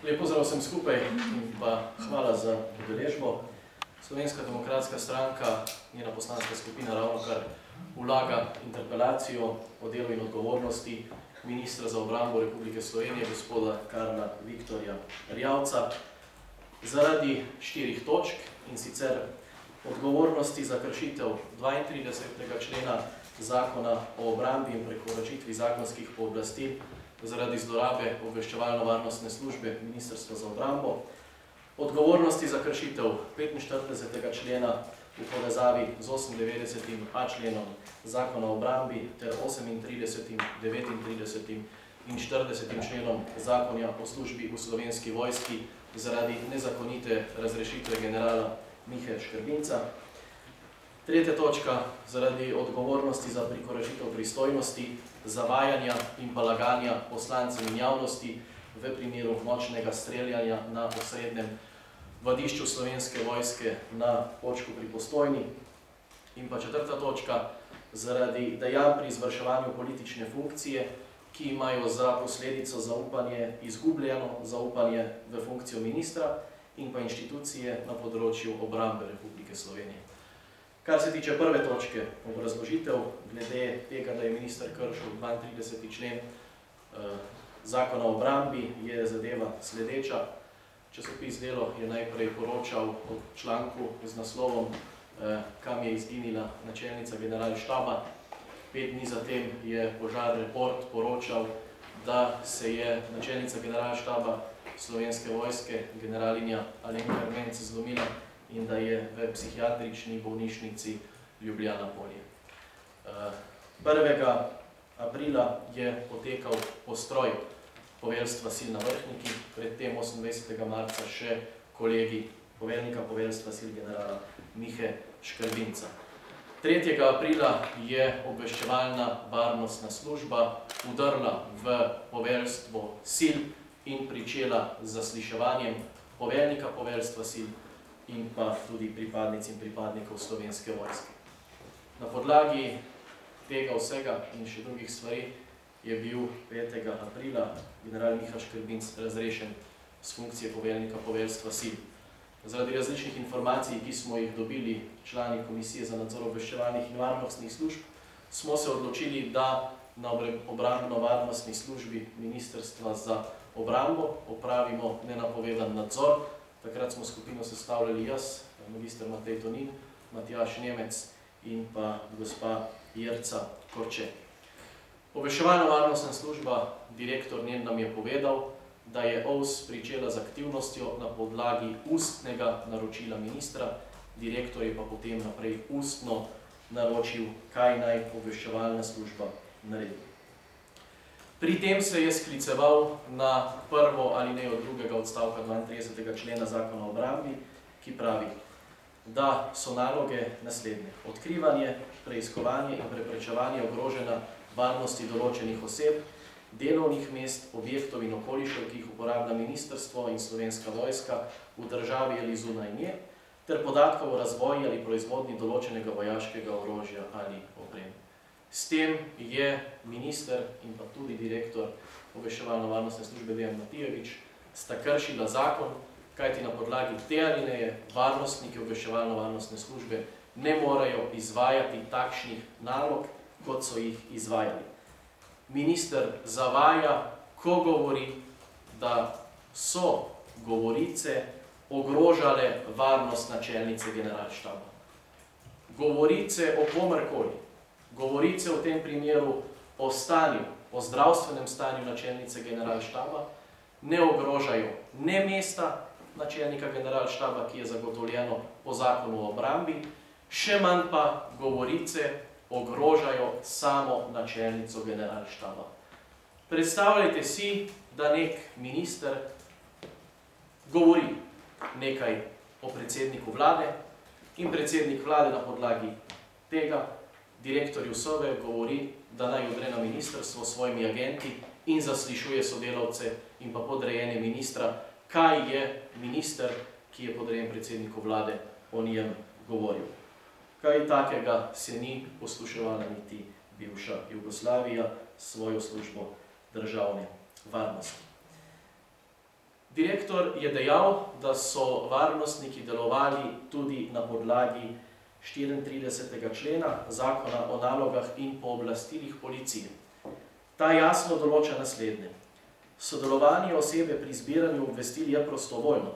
Lep pozdrav vsem skupaj in pa hvala za udeležbo. Slovenska demokratska stranka, njena poslanska skupina ravnokar vlaga interpelacijo o delu in odgovornosti ministra za obrambo Republike Slovenije, gospoda Karla Viktorja Erjavca, zaradi 4 točk, in sicer odgovornosti za kršitev 32. člena Zakona o obrambi in prekoračitvi zakonskih pooblastil zaradi zlorabe obveščevalno-varnostne službe Ministrstva za obrambo, odgovornosti za kršitev 45. člena v povezavi z 98.a členom Zakona o obrambi ter 38., 39. in 40. členom Zakona o službi v Slovenski vojski zaradi nezakonite razrešitve generala Mihe Škrbinca. Tretja točka, zaradi odgovornosti za prekoračitev pristojnosti, zavajanja in pa laganja poslancem in javnosti v primeru močnega streljanja na osrednjem vadišču Slovenske vojske na Počku pri Postojni. In pa četrta točka, zaradi dejanj pri izvrševanju politične funkcije, ki imajo za posledico izgubljeno zaupanje v funkcijo ministra in pa inštitucije na področju obrambe Republike Slovenije. Kar se tiče prve točke, obrazložitev, glede tega, da je minister kršil 32. člen Zakona o obrambi, je zadeva sledeča. Časopis Delo je najprej poročal o članku z naslovom Kam je izginila načelnica generalštaba. 5 dni zatem je Požar Report poročal, da se je načelnica generalštaba Slovenske vojske, generalinja Alenka Ermenc, zlomila in da je v psihiatrični bolnišnici Ljubljana Polje. 1. aprila je potekal postroj poveljstva sil na Vrhniki, predtem 28. marca še kolegi poveljnika poveljstva sil generala Mihe Škrbinca. 3. aprila je obveščevalna varnostna služba vdrla v poveljstvo sil in pričela z zasliševanjem poveljnika poveljstva sil in pa tudi pripadnic in pripadnikov Slovenske vojske. Na podlagi tega vsega in še drugih stvari je bil 5. aprila general Miha Škrbinc razrešen z funkcije poveljnika poveljstva sil. Zaradi različnih informacij, ki smo jih dobili člani Komisije za nadzor obveščevalnih in varnostnih služb, smo se odločili, da na obrambno-varnostni službi Ministrstva za obrambo opravimo nenapovedan nadzor. Takrat smo skupino sestavljali jaz, magister Matej Tonin, Matjaž Nemec in pa gospa Jerca Korče. Obveščevalno-varnostna služba, direktor njen nam je povedal, da je OVS pričela z aktivnostjo na podlagi ustnega naročila ministra, direktor je pa potem naprej ustno naročil, kaj naj obveščevalna služba naredi. Pri tem se je skliceval na prvo alinejo 2. odstavka 32. člena Zakona o obrambi, ki pravi, da so naloge naslednje: odkrivanje, preiskovanje in preprečevanje ogrožanja varnosti določenih oseb, delovnih mest, objektov in okolišev, ki jih uporablja ministrstvo in Slovenska vojska v državi ali zunaj nje, ter podatkov o razvoju ali proizvodnji določenega vojaškega orožja ali opreme. S tem je minister in pa tudi direktor obveščevalno-varnostne službe Dejan Matijevič sta kršila zakon, kajti na podlagi te alineje varnostniki obveščevalno-varnostne službe ne morejo izvajati takšnih nalog, kot so jih izvajali. Minister zavaja, ko govori, da so govorice ogrožale varnost načelnice generalštaba. Govorice o komerkoli, govorice v tem primeru o stanju, o zdravstvenem stanju načelnice generalštaba ne ogrožajo ne mesta načelnika generalštaba, ki je zagotovljeno po Zakonu o obrambi, še manj pa govorice ogrožajo samo načelnico generalštaba. Predstavljajte si, da nek minister govori nekaj o predsedniku vlade in predsednik vlade na podlagi tega direktorju SOVE govori, da naj odre na ministrstvo s svojimi agenti in zaslišuje sodelavce in pa podrejene ministra, kaj je minister, ki je podrejen predsedniku vlade, o njem govoril. Kaj takega se ni posluševala niti bivša Jugoslavija, svojo službo državne varnosti. Direktor je dejal, da so varnostniki delovali tudi na podlagi 34. člena Zakona o nalogah in pooblastilih policije. Ta jasno določa naslednje. Sodelovanje osebe pri zbiranju obvestil je prostovoljno.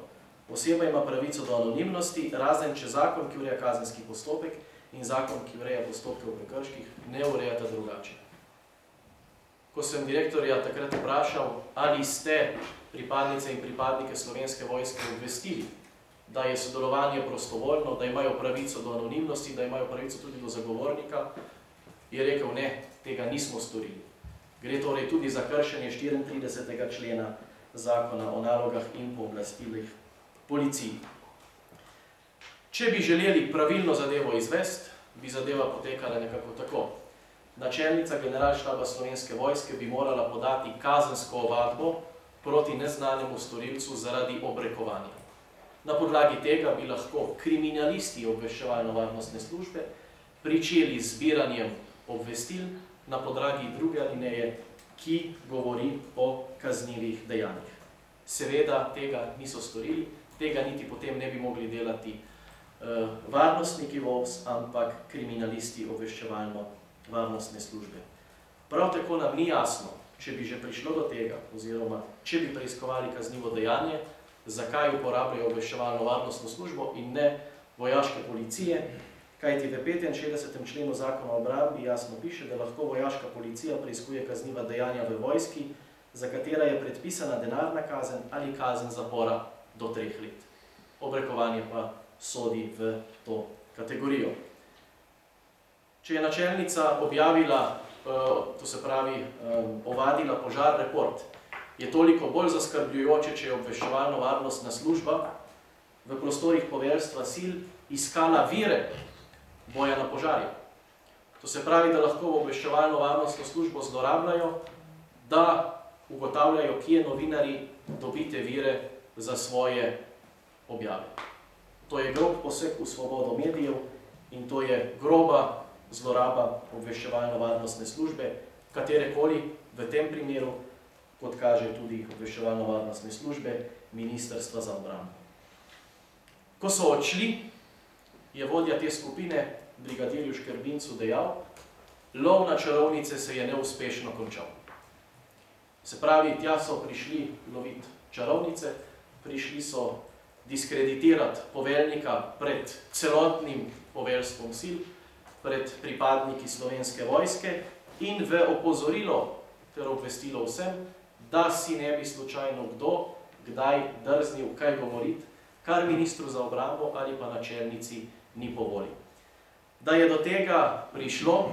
Oseba ima pravico do anonimnosti, razen če zakon, ki ureja kazenski postopek, in zakon, ki ureja postopke v prekrških, ne urejata drugače. Ko sem direktorja takrat vprašal, ali ste pripadnice in pripadnike Slovenske vojske obvestili, da je sodelovanje prostovoljno, da imajo pravico do anonimnosti, da imajo pravico tudi do zagovornika, je rekel, ne, tega nismo storili. Gre torej tudi za kršenje 34. člena Zakona o nalogah in pooblastilih policiji. Če bi želeli pravilno zadevo izvesti, bi zadeva potekala nekako tako. Načelnica generalštaba Slovenske vojske bi morala podati kazensko ovadbo proti neznanemu storilcu zaradi obrekovanja. Na podlagi tega bi lahko kriminalisti obveščevalno-varnostne službe pričeli z zbiranjem obvestil na podlagi druge alineje, ki govori o kaznivih dejanjih. Seveda tega niso storili, tega niti potem ne bi mogli delati varnostniki VOVS, ampak kriminalisti obveščevalno-varnostne službe. Prav tako nam ni jasno, če bi že prišlo do tega, oziroma če bi preiskovali kaznivo dejanje, zakaj uporabljajo obveščevalno-varnostno službo in ne vojaške policije, kajti v 65. členu Zakona o obrambi jasno piše, da lahko vojaška policija preiskuje kazniva dejanja v vojski, za katera je predpisana denarna kazen ali kazen zapora do 3 let. Obrekovanje pa sodi v to kategorijo. Če je načelnica objavila, to se pravi, ovadila požar report, je toliko bolj zaskrbljujoče, če je obveščevalno-varnostna služba v prostorih poveljstva sil iskala vire boja na požarju. To se pravi, da lahko v obveščevalno-varnostno službo zlorabljajo, da ugotavljajo, kje novinarji dobite vire za svoje objave. To je grob poseg v svobodo medijev in to je groba zloraba obveščevalno-varnostne službe, katerekoli v tem primeru, kot kaže tudi obveščevalno-varnostne službe, Ministrstva za obrambo. Ko so odšli, je vodja te skupine, brigadirju Škrbincu, dejal, lov na čarovnice se je neuspešno končal. Se pravi, tja so prišli loviti čarovnice, prišli so diskreditirati poveljnika pred celotnim poveljstvom sil, pred pripadniki Slovenske vojske in v opozorilo ter obvestilo vsem, da si ne bi slučajno kdo kdaj drznil kaj govoriti, kar ministru za obrambo ali pa načelnici ni po volji. Da je do tega prišlo,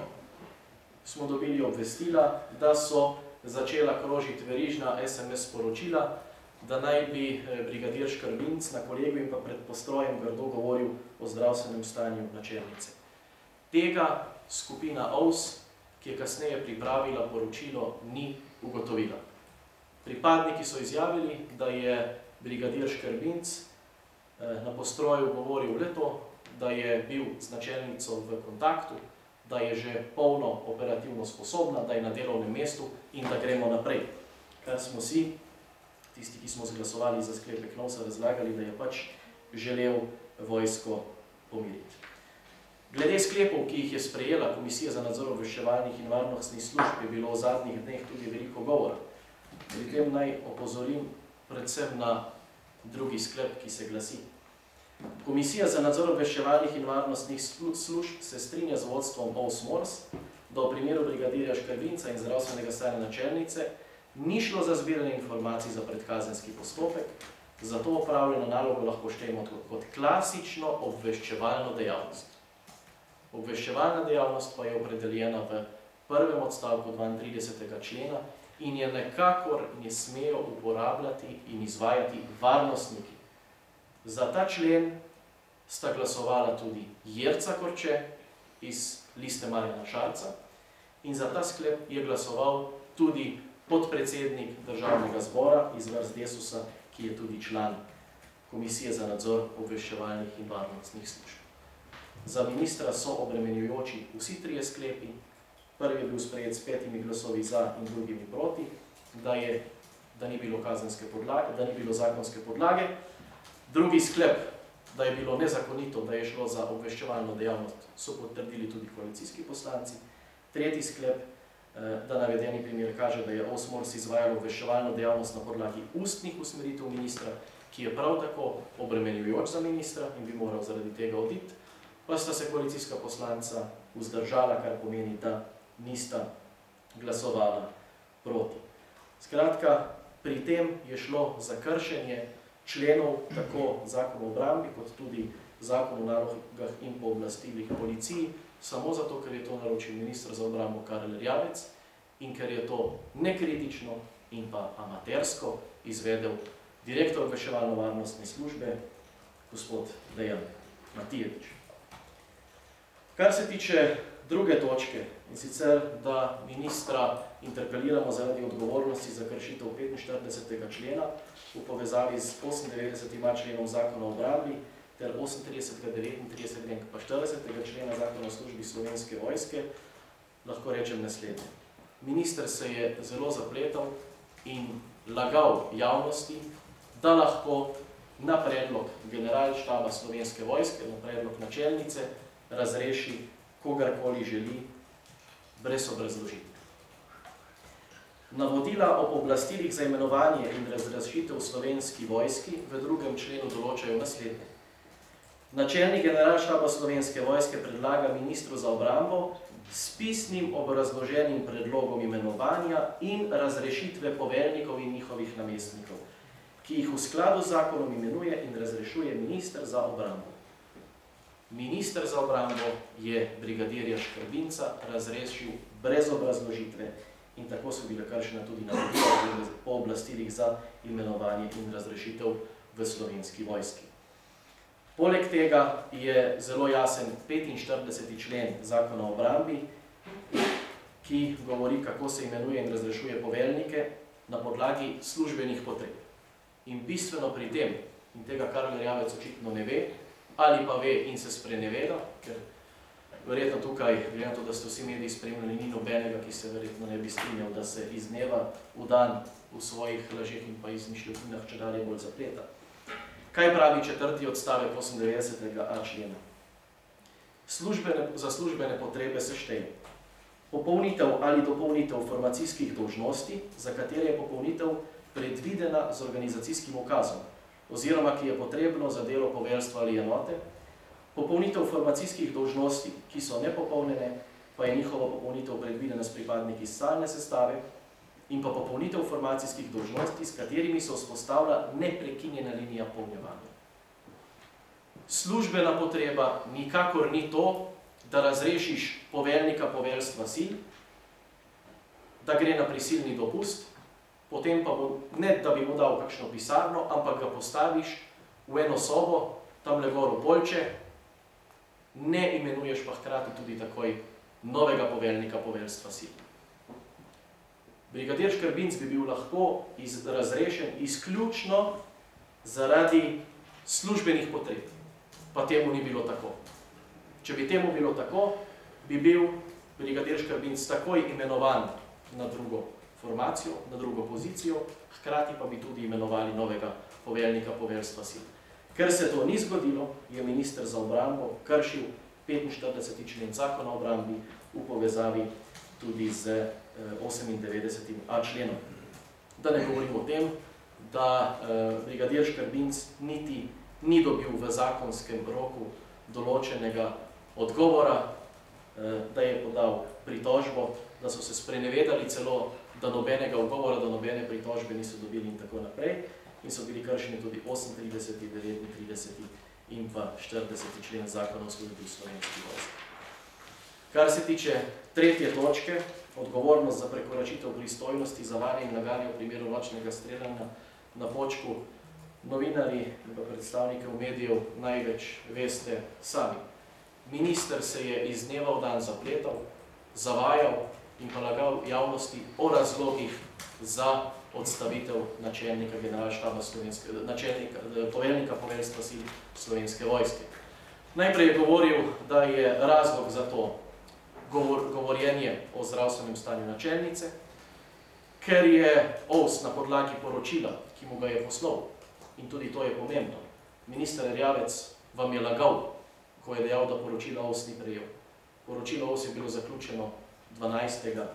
smo dobili obvestila, da so začela krožiti verižna SMS sporočila, da naj bi brigadir Škrbinc na kolegu in pa pred postrojem grdo govoril o zdravstvenem stanju načelnice. Tega skupina OVS, ki je kasneje pripravila poročilo, ni ugotovila. Pripadniki so izjavili, da je brigadir Škrbinc na postroju govoril le to, da je bil z načelnico v kontaktu, da je že polno operativno sposobna, da je na delovnem mestu in da gremo naprej. Kar smo si, tisti, ki smo zglasovali za sklepe Knovsa, razlagali, da je pač želel vojsko pomiriti. Glede sklepov, ki jih je sprejela Komisija za nadzor obveščevalnih in varnostnih služb, je bilo v zadnjih dneh tudi veliko govora. Pri tem naj opozorim predvsem na drugi sklep, ki se glasi. Komisija za nadzor obveščevalnih in varnostnih služb se strinja z vodstvom OVS-MORS, da v primeru brigadirja Škrbinca in zdravstvenega stanja načelnice ni šlo za zbiranje informacij za predkazenski postopek, zato opravljeno nalogo lahko štejemo kot klasično obveščevalno dejavnost. Obveščevalna dejavnost pa je opredeljena v prvem odstavku 32. člena in je nekakor ne smejo uporabljati in izvajati varnostniki. Za ta člen sta glasovala tudi Jerca Korče iz Liste Marjana Šarca in za ta sklep je glasoval tudi podpredsednik Državnega zbora iz vrst Desusa, ki je tudi član Komisije za nadzor obveščevalnih in varnostnih služb. Za ministra so obremenjujoči vsi trije sklepi Prvi je bil sprejet s 5 glasovi za in drugimi proti, da ni bilo zakonske podlage. Drugi sklep, da je bilo nezakonito, da je šlo za obveščevalno dejavnost, so potrdili tudi koalicijski poslanci. Tretji sklep, da navedeni primer kaže, da je OSMORS izvajalo obveščevalno dejavnost na podlagi ustnih usmeritev ministra, ki je prav tako obremenjujoč za ministra in bi moral zaradi tega oditi, pa sta se koalicijska poslanca vzdržala, kar pomeni, da nista glasovala proti. Skratka, pri tem je šlo za kršenje členov tako Zakona o obrambi, kot tudi Zakon o nalogah in pooblastilih policiji, samo zato, ker je to naročil minister za obrambo Karel Erjavec in ker je to nekritično in pa amatersko izvedel direktor obveščevalno-varnostne službe, gospod Dejan Matijevič. Kar se tiče druge točke, in sicer, da ministra interpeliramo zaradi odgovornosti za kršitev 45. člena v povezavi z 98. členom Zakona o obrambi ter 38., 39. in pa 40. člena Zakona o službi Slovenske vojske, lahko rečem naslednje. Minister se je zelo zapletal in lagal javnosti, da lahko na predlog generalštaba Slovenske vojske, na predlog načelnice, razreši kogarkoli želi brez obrazložitve. Navodila o pooblastilih za imenovanje in razrešitev Slovenski vojski v 2. členu določajo naslednje. Načelnik generalštaba Slovenske vojske predlaga ministru za obrambo s pisnim obrazloženim predlogom imenovanja in razrešitve poveljnikov in njihovih namestnikov, ki jih v skladu z zakonom imenuje in razrešuje minister za obrambo. Minister za obrambo je brigadirja Škrbinca razrešil brez obrazložitve in tako so bile kršena tudi navodila o pooblastilih za imenovanje in razrešitev v Slovenski vojski. Poleg tega je zelo jasen 45. člen Zakona o obrambi, ki govori, kako se imenuje in razrešuje poveljnike na podlagi službenih potreb. In bistveno pri tem, in tega Karel Erjavec očitno ne ve, ali pa ve in se spreneveda, ker verjetno tukaj, glede na to, da ste vsi mediji spremljali, ni nobenega, ki se verjetno ne bi strinjal, da se iz dneva v dan v svojih lažeh in pa izmišljotinah čedalje bolj zapleta. Kaj pravi 4. odstavek 98. člena? Za službene potrebe se šteje popolnitev ali dopolnitev formacijskih dolžnosti, za katere je popolnitev predvidena z organizacijskim ukazom, oziroma ki je potrebno za delo poveljstva ali enote, popolnitev formacijskih dolžnosti, ki so nepopolnjene, pa je njihova popolnitev predvidena s pripadniki stalne sestave, in pa popolnitev formacijskih dolžnosti, s katerimi se vzpostavlja neprekinjena linija polnjevanja. Službena potreba nikakor ni to, da razrešiš poveljnika poveljstva sil, da gre na prisilni dopust, potem pa ne, da bi mu dal kakšno pisarno, ampak ga postaviš v eno sobo, tamle gor v Poljče, ne imenuješ pa hkrati tudi takoj novega poveljnika poveljstva sil. Brigadir Škrbinc bi bil lahko razrešen izključno zaradi službenih potreb, pa temu ni bilo tako. Če bi temu bilo tako, bi bil brigadir Škrbinc takoj imenovan na drugo formacijo, na drugo pozicijo, hkrati pa bi tudi imenovali novega poveljnika poveljstva sil. Ker se to ni zgodilo, je minister za obrambo kršil 45. člen Zakona o obrambi v povezavi tudi z 98. členom. Da ne govorim o tem, da brigadir Škrbinc niti ni dobil v zakonskem roku določenega odgovora, da je podal pritožbo, da so se sprenevedali celo, da nobenega odgovora, da nobene pritožbe niso dobili in tako naprej, in so bili kršeni tudi 38., 39. in pa 40. člen Zakona o službi v Slovenski vojski. Kar se tiče tretje točke, odgovornost za prekoračitev pristojnosti za varje in laganje v primeru nočnega streljanja na Počku, novinarji in pa predstavnike medijev največ veste sami. Minister se je iz dneva v dan zapletal, zavajal in pa lagal javnosti o razlogih za odstavitev načelnika generalštaba poveljnika poveljstva sil Slovenske vojske. Najprej je govoril, da je razlog za to govorjenje o zdravstvenem stanju načelnice, ker je OVS na podlagi poročila, ki mu ga je poslal, in tudi to je pomembno, minister Erjavec vam je lagal, ko je dejal, da poročila OVS ni prejel. Poročilo OVS je bilo zaključeno 12.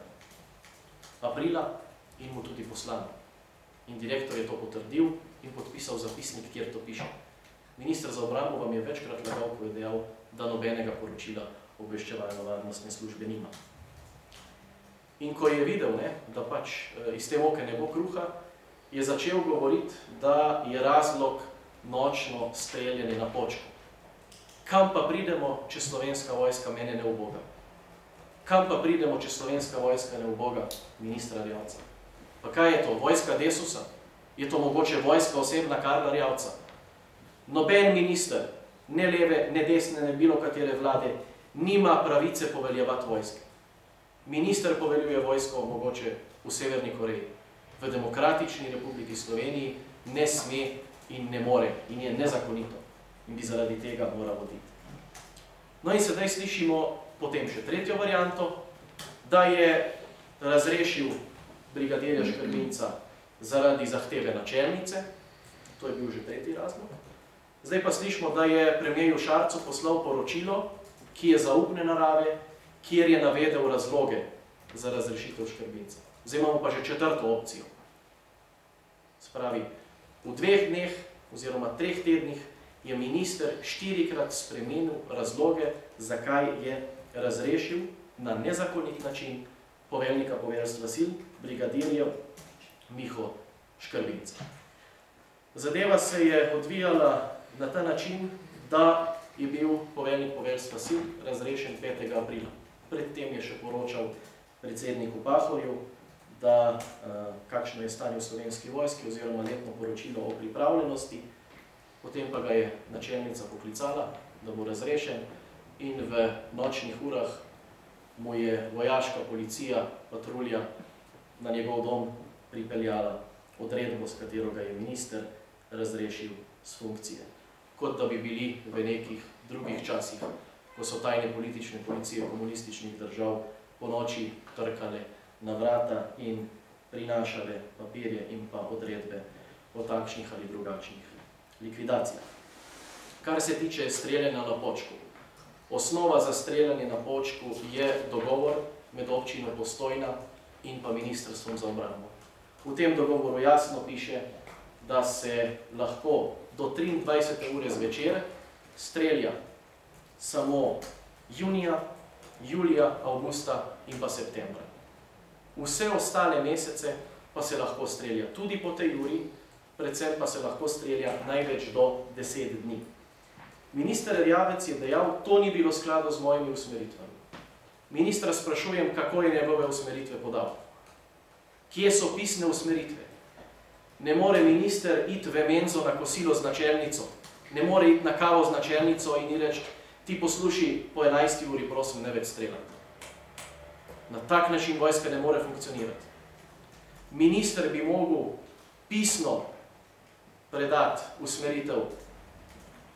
aprila in mu tudi poslano. In direktor je to potrdil in podpisal zapisnik, kjer to piše. Minister za obrambo vam je večkrat lagal, ko je dejal, da nobenega poročila obveščevalno-varnostne službe nima. In ko je videl, da pač iz te moke ne bo kruha, je začel govoriti, da je razlog nočno streljanje na Počku. Kam pa pridemo, če Slovenska vojska mene ne uboga? Kam pa pridemo, če Slovenska vojska ne uboga ministra Erjavca? Pa kaj je to? Vojska Desusa? Je to mogoče vojska osebna Karla Erjavca? Noben minister, ne leve, ne desne, ne bilo katere vlade, nima pravice poveljevati vojske. Minister poveljuje vojsko mogoče v Severni Koreji. V Demokratični republiki Sloveniji ne sme in ne more in je nezakonito in bi zaradi tega mora voditi. No in sedaj slišimo potem še tretjo varianto, da je razrešil brigadirja Škrbinca zaradi zahteve načelnice, to je bil že tretji razlog. Zdaj pa slišimo, da je premierju Šarcu poslal poročilo, ki je zaupne narave, kjer je navedel razloge za razrešitev Škrbinca. Zdaj imamo pa že četrto opcijo. Spravi, v 2 dneh oziroma 3 tednih je minister 4-krat spremenil razloge, zakaj je razrešil na nezakonit način poveljnika poveljstva sil, brigadirja Miho Škrbinca. Zadeva se je odvijala na ta način, da je bil poveljnik poveljstva sil razrešen 5. aprila. Predtem je še poročal predsedniku Pahorju, da kakšno je stanje v Slovenski vojski oziroma letno poročilo o pripravljenosti. Potem pa ga je načelnica poklicala, da bo razrešen in v nočnih urah mu je vojaška policija, patrulja na njegov dom pripeljala odredbo, s katero ga je minister razrešil s funkcije. Kot da bi bili v nekih drugih časih, ko so tajne politične policije komunističnih držav po noči trkale na vrata in prinašale papirje in pa odredbe o takšnih ali drugačnih likvidacijah. Kar se tiče streljanja na Počku. Osnova za streljanje na Počku je dogovor med občino Postojna in pa Ministrstvom za obrambo. V tem dogovoru jasno piše, da se lahko do 23. ure zvečer strelja samo junija, julija, avgusta in pa septembra. Vse ostale mesece pa se lahko strelja tudi po tej uri, predvsem pa se lahko strelja največ do 10 dni. Minister Erjavec je dejal, to ni bilo skladu z mojimi usmeritvami. Ministra sprašujem, kako je njegove usmeritve podal. Kje so pisne usmeritve? Ne more minister iti v menzo na kosilo z načelnico, ne more iti na kavo z načelnico in ji reči, ti posluši, po 11. uri prosim, ne več streljati. Na tak način vojska ne more funkcionirati. Minister bi mogel pisno predati usmeritev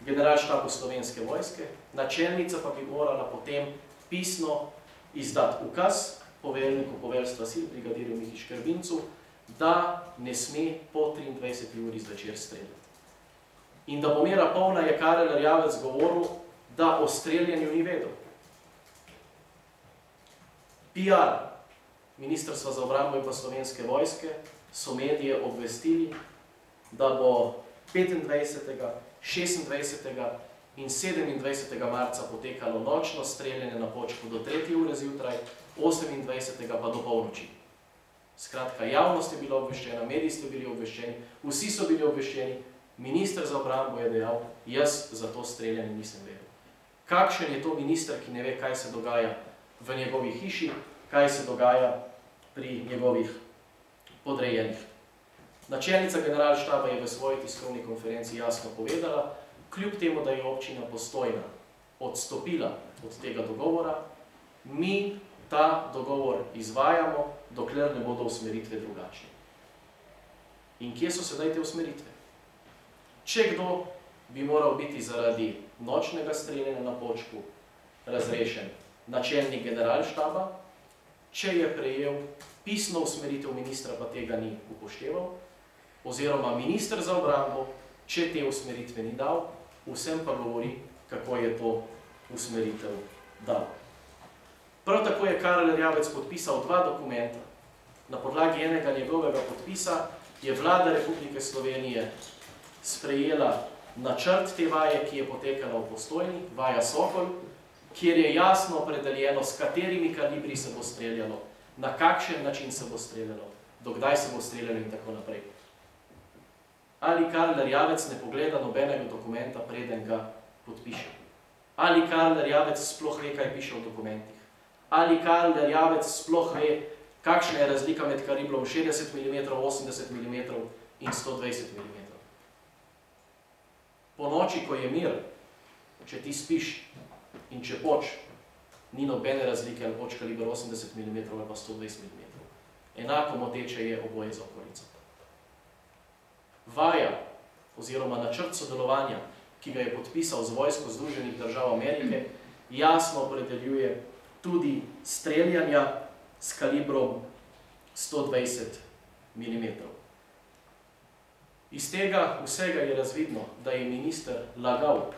generalštabu Slovenske vojske, načelnica pa bi morala potem pisno izdati ukaz poveljniku poveljstva sil, brigadirju Mihi Škrbincu, da ne sme po 23. uri zvečer streljati. In da bo mera polna, je Karel Erjavec govoril, da o streljanju ni vedel. PR Ministrstva za obrambo in pa Slovenske vojske so medije obvestili, da bo 25., 26. in 27. marca potekalo nočno streljanje na Počku do 3. ure zjutraj, 28. pa do polnoči. Skratka, javnost je bila obveščena, mediji ste bili obveščeni, vsi so bili obveščeni, minister za obrambo je dejal, jaz za to streljanje nisem vedel. Kakšen je to minister, ki ne ve, kaj se dogaja v njegovi hiši, kaj se dogaja pri njegovih podrejenih. Načelnica generalštaba je v svoji tiskovni konferenci jasno povedala, kljub temu, da je občina Postojna odstopila od tega dogovora, mi ta dogovor izvajamo, dokler ne bodo usmeritve drugačne. In kje so sedaj te usmeritve? Če kdo bi moral biti zaradi nočnega streljanja na Počku razrešen načelnik generalštaba, če je prejel pisno usmeritev ministra, pa tega ni upošteval, oziroma minister za obrambo, če te usmeritve ni dal, vsem pa govori, kako je to usmeritev dal. Prav tako je Karel Erjavec podpisal 2 dokumenta. Na podlagi enega njegovega podpisa je Vlada Republike Slovenije sprejela načrt te vaje, ki je potekala v Postojni, vaja Sokol, kjer je jasno opredeljeno, s katerimi kalibri se bo streljalo, na kakšen način se bo streljalo, dokdaj se bo streljalo in tako naprej. Ali Karel Erjavec ne pogleda nobenega dokumenta, preden ga podpiše? Ali Karel Erjavec sploh ve, kaj piše v dokumentih? Ali Karel Erjavec sploh ve, kakšna je razlika med kaliblom 60 mm, 80 mm in 120 mm? Po noči, ko je mir, če ti spiš in če poč, ni nobene razlike, ali poč kaliber 80 mm ali pa 120 mm. Enako moteče je oboje za okolico. Vaja oziroma načrt sodelovanja, ki ga je podpisal z vojsko Združenih držav Amerike, jasno opredeljuje tudi streljanja s kalibrom 120 mm. Iz tega vsega je razvidno, da je minister lagal,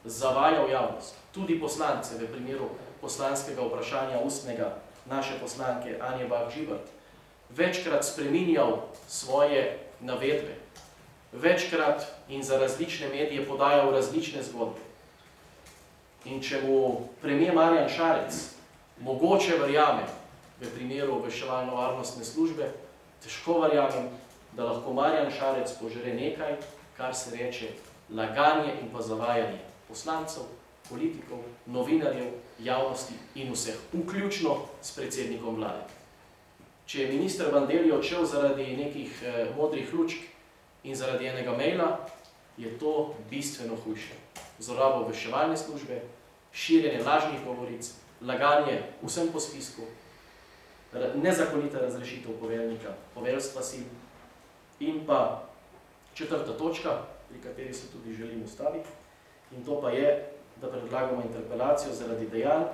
zavajal javnost, tudi poslance v primeru poslanskega vprašanja ustnega naše poslanke Anje Bah Žibert, večkrat spreminjal svoje navedbe, večkrat in za različne medije podajal različne zgodbe. In če mu premier Marjan Šarec mogoče verjame v primeru obveščevalno-varnostne službe, težko verjamem, da lahko Marjan Šarec požre nekaj, kar se reče laganje in pa zavajanje poslancev, politikov, novinarjev, javnosti in vseh, vključno s predsednikom vlade. Če je minister Bandelli odšel zaradi nekih modrih lučk in zaradi enega maila, je to bistveno hujše. Zloraba obveščevalne službe, širjenje lažnih govoric, laganje vsem po spisku, nezakonita razrešitev poveljnika, poveljstva sil in pa 4. točka, pri kateri se tudi želim ustaviti, in to pa je, da predlagamo interpelacijo zaradi dejanj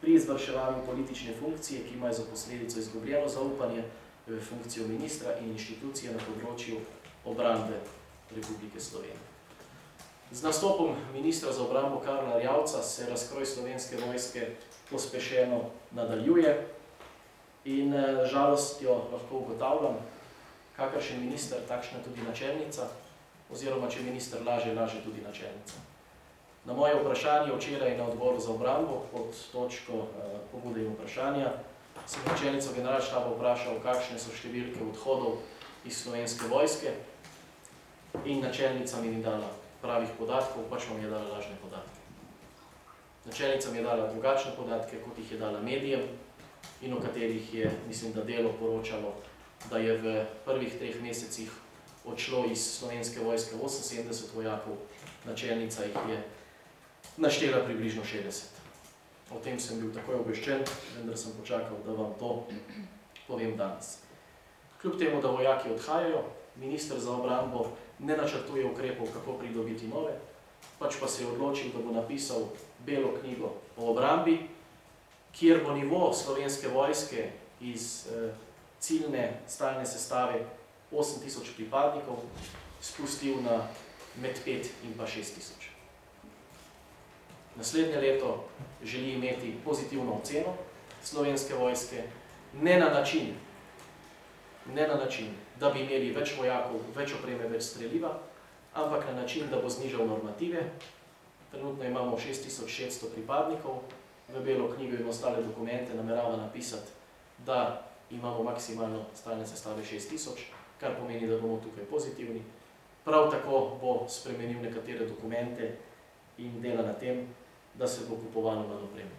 pri izvrševanju politične funkcije, ki imajo za posledico izgubljeno zaupanje v funkcijo ministra in inštitucije na področju obrambe Republike Slovenije. Z nastopom ministra za obrambo Karla Erjavca se razkroj Slovenske vojske pospešeno nadaljuje in žalostjo lahko ugotavljam, kakršen minister, takšna tudi načelnica, oziroma če minister laže, laže tudi načelnica. Na moje vprašanje včeraj na odboru za obrambo pod točko pobude in vprašanja sem načelnico generalštaba vprašal, kakšne so številke odhodov iz Slovenske vojske in načelnica mi ni dala pravih podatkov, pač vam je dala lažne podatke. Načelnica mi je dala drugačne podatke, kot jih je dala medijem in o katerih je, mislim, da Delo poročalo, da je v prvih 3 mesecih odšlo iz Slovenske vojske 78 vojakov, načelnica jih je naštela približno 60. O tem sem bil takoj obveščen, vendar sem počakal, da vam to povem danes. Kljub temu, da vojaki odhajajo, minister za obrambo ne načrtuje ukrepov, kako pridobiti nove, pač pa se je odločil, da bo napisal belo knjigo o obrambi, kjer bo nivo Slovenske vojske iz ciljne stalne sestave 8000 pripadnikov spustil na med 5 in pa 6000. Naslednje leto želi imeti pozitivno oceno Slovenske vojske, ne na način, da bi imeli več vojakov, več opreme, več streliva, ampak na način, da bo znižal normative. Trenutno imamo 6600 pripadnikov, v belo knjigo in ostale dokumente namerava napisati, da imamo maksimalno stalne sestave 6000, kar pomeni, da bomo tukaj pozitivni. Prav tako bo spremenil nekatere dokumente in dela na tem, da se bo kupovalo manj opreme.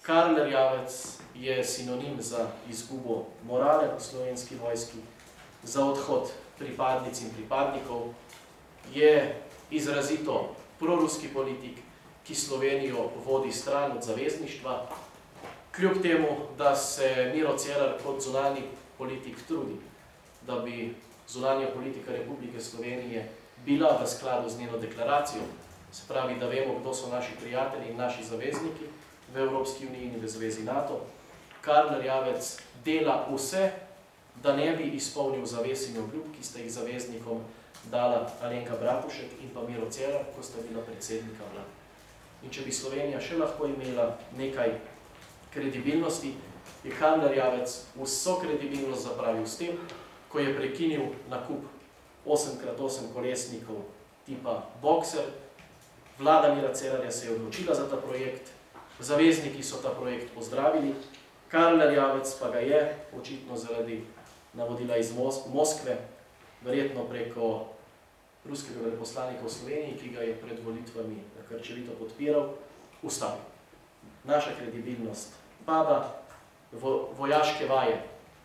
Karel Erjavec je sinonim za izgubo morale v Slovenski vojski, za odhod pripadnic in pripadnikov, je izrazito proruski politik, ki Slovenijo vodi stran od zavezništva, kljub temu, da se Miro Cerar kot zunanji politik trudi, da bi zunanja politika Republike Slovenije bila v skladu z njeno deklaracijo, se pravi, da vemo, kdo so naši prijatelji in naši zavezniki, v Evropski uniji in v zvezi NATO. Karl Erjavec dela vse, da ne bi izpolnil zavez in obljub, ki sta jih zaveznikom dala Alenka Bratušek in pa Miro Cerar, ko sta bila predsednika vlade. In če bi Slovenija še lahko imela nekaj kredibilnosti, je Karl Erjavec vso kredibilnost zapravil s tem, ko je prekinil nakup 8x8 kolesnikov tipa Boxer. Vlada Mira Cerarja se je odločila za ta projekt, zavezniki so ta projekt pozdravili, Karl Erjavec pa ga je, očitno zaradi navodila iz Moskve, verjetno preko ruskega veleposlanika v Sloveniji, ki ga je pred volitvami krčevito podpiral, ustavil. Naša kredibilnost pada, vojaške vaje,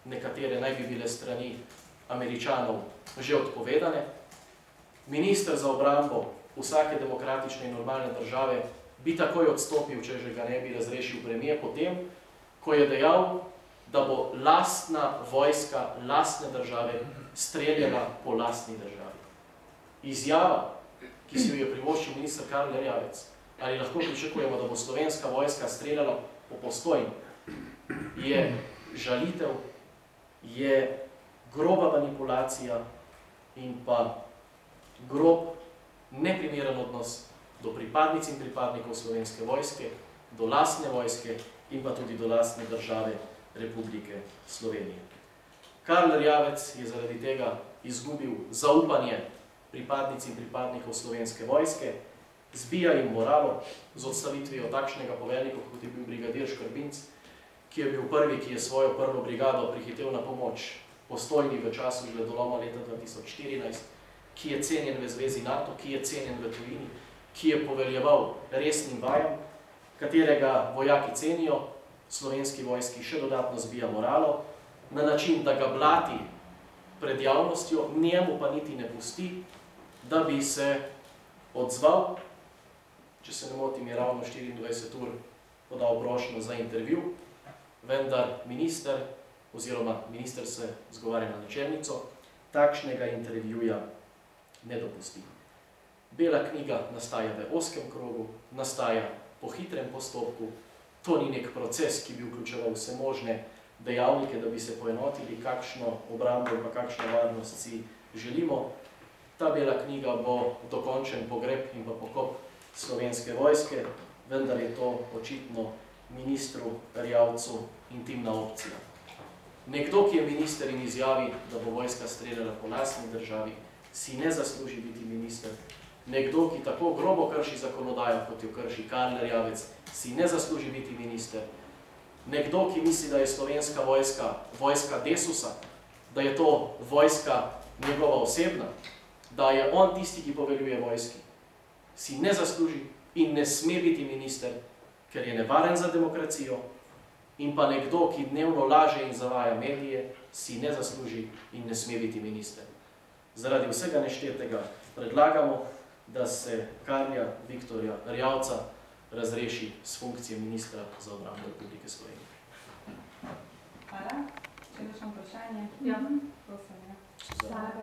nekatere naj bi bile strani Američanov že odpovedane. Minister za obrambo vsake demokratične in normalne države bi takoj odstopil, če že ga ne bi razrešil premijer, potem, ko je dejal, da bo lastna vojska lastne države streljala po lastni državi. Izjava, ki si jo je privoščil minister Karl Erjavec, ali lahko pričakujemo, da bo slovenska vojska streljala po Postojni, je žalitev, je groba manipulacija in pa grob, neprimeren odnos do pripadnic in pripadnikov slovenske vojske, do lastne vojske in pa tudi do lastne države Republike Slovenije. Karl Erjavec je zaradi tega izgubil zaupanje pripadnic in pripadnikov slovenske vojske, zbija jim moralo z odstavitvijo takšnega poveljnika, kot je bil brigadir Škrbinc, ki je bil prvi, ki je svojo prvo brigado prihitel na pomoč Postojni v času žledoloma leta 2014, ki je cenjen v zvezi NATO, ki je cenjen v tujini, ki je poveljeval resnim vajam, katerega vojaki cenijo, slovenski vojski še dodatno zbija moralo, na način, da ga blati pred javnostjo, njemu pa niti ne pusti, da bi se odzval, če se ne motim, je ravno 24 ur podal prošnjo za intervju, vendar minister, oziroma minister se zgovarja na načelnico, takšnega intervjuja ne dopusti. Bela knjiga nastaja v ozkem krogu, nastaja po hitrem postopku, to ni nek proces, ki bi vključeval vse možne dejavnike, da bi se poenotili, kakšno obrambo in pa kakšno varnost si želimo. Ta bela knjiga bo dokončen pogreb in pa pokop slovenske vojske, vendar je to očitno ministru Erjavcu intimna opcija. Nekdo, ki je minister in izjavi, da bo vojska streljala po lastni državi, si ne zasluži biti minister. Nekdo, ki tako grobo krši zakonodajo, kot jo krši Karl Erjavec, si ne zasluži biti minister. Nekdo, ki misli, da je slovenska vojska vojska Desusa, da je to vojska njegova osebna, da je on tisti, ki poveljuje vojski, si ne zasluži in ne sme biti minister, ker je nevaren za demokracijo, in pa nekdo, ki dnevno laže in zavaja medije, si ne zasluži in ne sme biti minister. Zaradi vsega neštetega predlagamo, da se Karla Viktorja Erjavca razreši s funkcije ministra za obrambo Republike Slovenije. Hvala. Če še vprašanje? Ja. Prosim, ja.